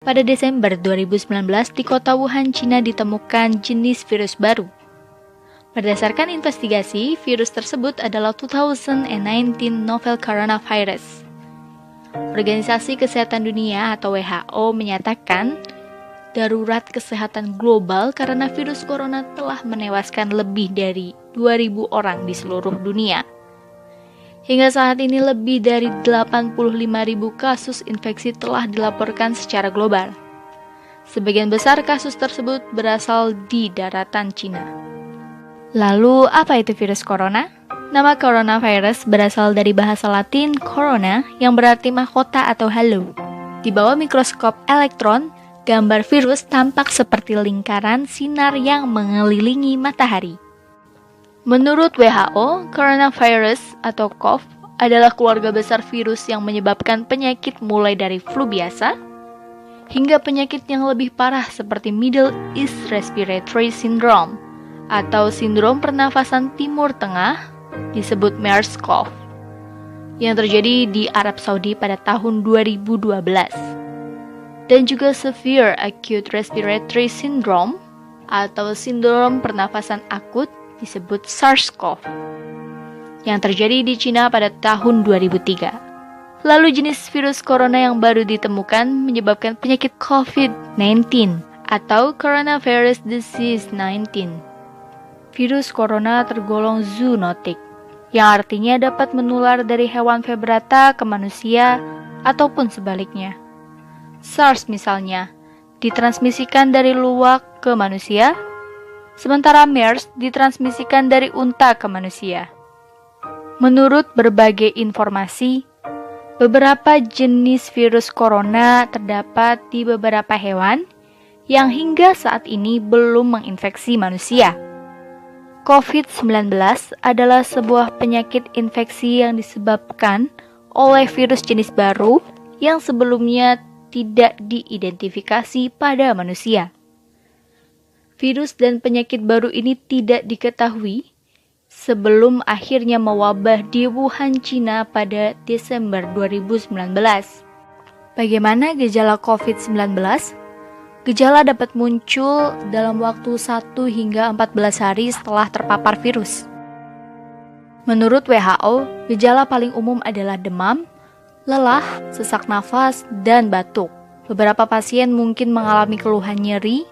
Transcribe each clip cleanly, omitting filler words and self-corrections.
Pada Desember 2019 di kota Wuhan, Cina ditemukan jenis virus baru. Berdasarkan investigasi, virus tersebut adalah 2019 novel coronavirus. Organisasi Kesehatan Dunia atau WHO menyatakan darurat kesehatan global karena virus corona telah menewaskan lebih dari 2.000 orang di seluruh dunia. Hingga saat ini lebih dari 85.000 kasus infeksi telah dilaporkan secara global. Sebagian besar kasus tersebut berasal di daratan Cina. Lalu, apa itu virus corona? Nama coronavirus berasal dari bahasa Latin corona yang berarti mahkota atau halo. Di bawah mikroskop elektron, gambar virus tampak seperti lingkaran sinar yang mengelilingi matahari. Menurut WHO, coronavirus atau COV adalah keluarga besar virus yang menyebabkan penyakit mulai dari flu biasa hingga penyakit yang lebih parah seperti Middle East Respiratory Syndrome atau sindrom pernafasan Timur Tengah disebut MERS-CoV yang terjadi di Arab Saudi pada tahun 2012 dan juga Severe Acute Respiratory Syndrome atau sindrom pernafasan akut disebut SARS-CoV yang terjadi di Cina pada tahun 2003. Lalu jenis virus corona yang baru ditemukan menyebabkan penyakit COVID-19 atau Coronavirus Disease 19. Virus corona tergolong zoonotik, yang artinya dapat menular dari hewan vertebrata ke manusia ataupun sebaliknya. SARS misalnya, ditransmisikan dari luwak ke manusia, sementara MERS ditransmisikan dari unta ke manusia. Menurut berbagai informasi, beberapa jenis virus corona terdapat di beberapa hewan yang hingga saat ini belum menginfeksi manusia. COVID-19 adalah sebuah penyakit infeksi yang disebabkan oleh virus jenis baru yang sebelumnya tidak diidentifikasi pada manusia. Virus dan penyakit baru ini tidak diketahui sebelum akhirnya mewabah di Wuhan, Cina pada Desember 2019. Bagaimana gejala COVID-19? Gejala dapat muncul dalam waktu 1 hingga 14 hari setelah terpapar virus. Menurut WHO, gejala paling umum adalah demam, lelah, sesak nafas, dan batuk. Beberapa pasien mungkin mengalami keluhan nyeri,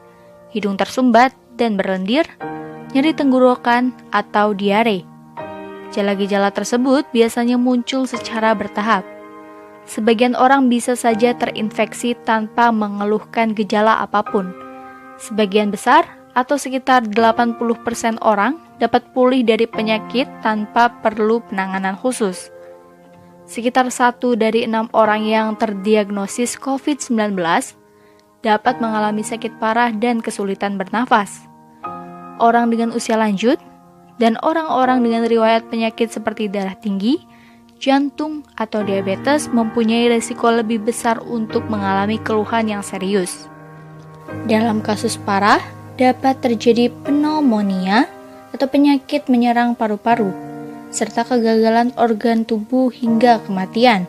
hidung tersumbat dan berlendir, nyeri tenggorokan, atau diare. Gejala-gejala tersebut biasanya muncul secara bertahap. Sebagian orang bisa saja terinfeksi tanpa mengeluhkan gejala apapun. Sebagian besar, atau sekitar 80% orang, dapat pulih dari penyakit tanpa perlu penanganan khusus. Sekitar 1 dari 6 orang yang terdiagnosis COVID-19 dapat mengalami sakit parah dan kesulitan bernafas. Orang dengan usia lanjut dan orang-orang dengan riwayat penyakit seperti darah tinggi, jantung, atau diabetes mempunyai risiko lebih besar untuk mengalami keluhan yang serius. Dalam kasus parah, dapat terjadi pneumonia atau penyakit menyerang paru-paru, serta kegagalan organ tubuh hingga kematian.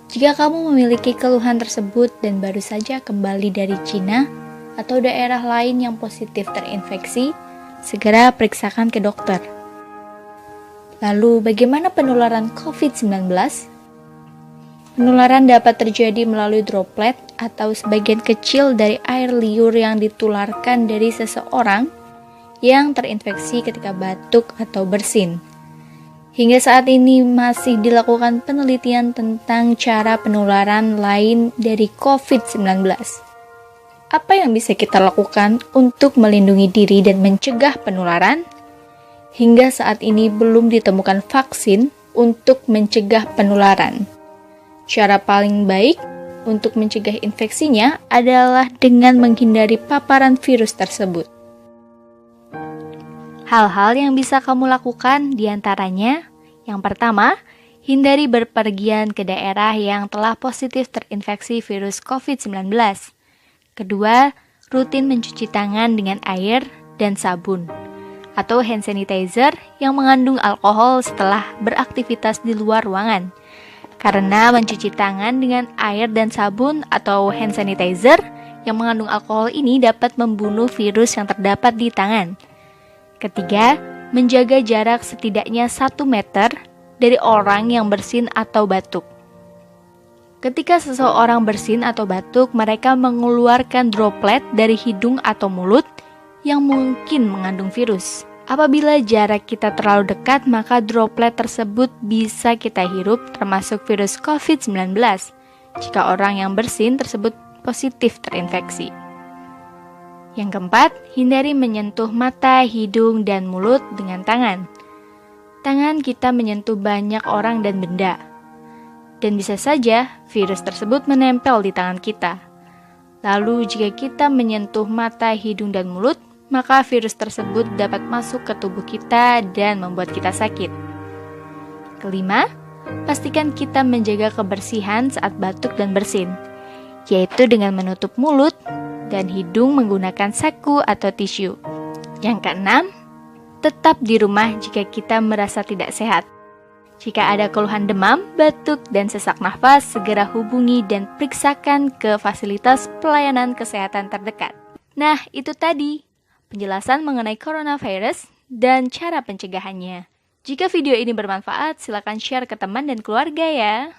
Jika kamu memiliki keluhan tersebut dan baru saja kembali dari Cina atau daerah lain yang positif terinfeksi, segera periksakan ke dokter. Lalu, bagaimana penularan COVID-19? Penularan dapat terjadi melalui droplet atau sebagian kecil dari air liur yang ditularkan dari seseorang yang terinfeksi ketika batuk atau bersin. Hingga saat ini masih dilakukan penelitian tentang cara penularan lain dari COVID-19. Apa yang bisa kita lakukan untuk melindungi diri dan mencegah penularan? Hingga saat ini belum ditemukan vaksin untuk mencegah penularan. Cara paling baik untuk mencegah infeksinya adalah dengan menghindari paparan virus tersebut. Hal-hal yang bisa kamu lakukan diantaranya, yang pertama, hindari berpergian ke daerah yang telah positif terinfeksi virus COVID-19. Kedua, rutin mencuci tangan dengan air dan sabun atau hand sanitizer yang mengandung alkohol setelah beraktivitas di luar ruangan. Karena mencuci tangan dengan air dan sabun atau hand sanitizer yang mengandung alkohol ini dapat membunuh virus yang terdapat di tangan. Ketiga, menjaga jarak setidaknya 1 meter dari orang yang bersin atau batuk. Ketika seseorang bersin atau batuk, mereka mengeluarkan droplet dari hidung atau mulut yang mungkin mengandung virus. Apabila jarak kita terlalu dekat, maka droplet tersebut bisa kita hirup, termasuk virus COVID-19, jika orang yang bersin tersebut positif terinfeksi. Yang keempat, hindari menyentuh mata, hidung, dan mulut dengan tangan. Tangan kita menyentuh banyak orang dan benda, dan bisa saja virus tersebut menempel di tangan kita. Lalu jika kita menyentuh mata, hidung, dan mulut, maka virus tersebut dapat masuk ke tubuh kita dan membuat kita sakit. Kelima, pastikan kita menjaga kebersihan saat batuk dan bersin, yaitu dengan menutup mulut dan hidung menggunakan saku atau tisu. Yang keenam, tetap di rumah jika kita merasa tidak sehat. Jika ada keluhan demam, batuk, dan sesak nafas, segera hubungi dan periksakan ke fasilitas pelayanan kesehatan terdekat. Nah, itu tadi penjelasan mengenai coronavirus dan cara pencegahannya. Jika video ini bermanfaat, silakan share ke teman dan keluarga ya.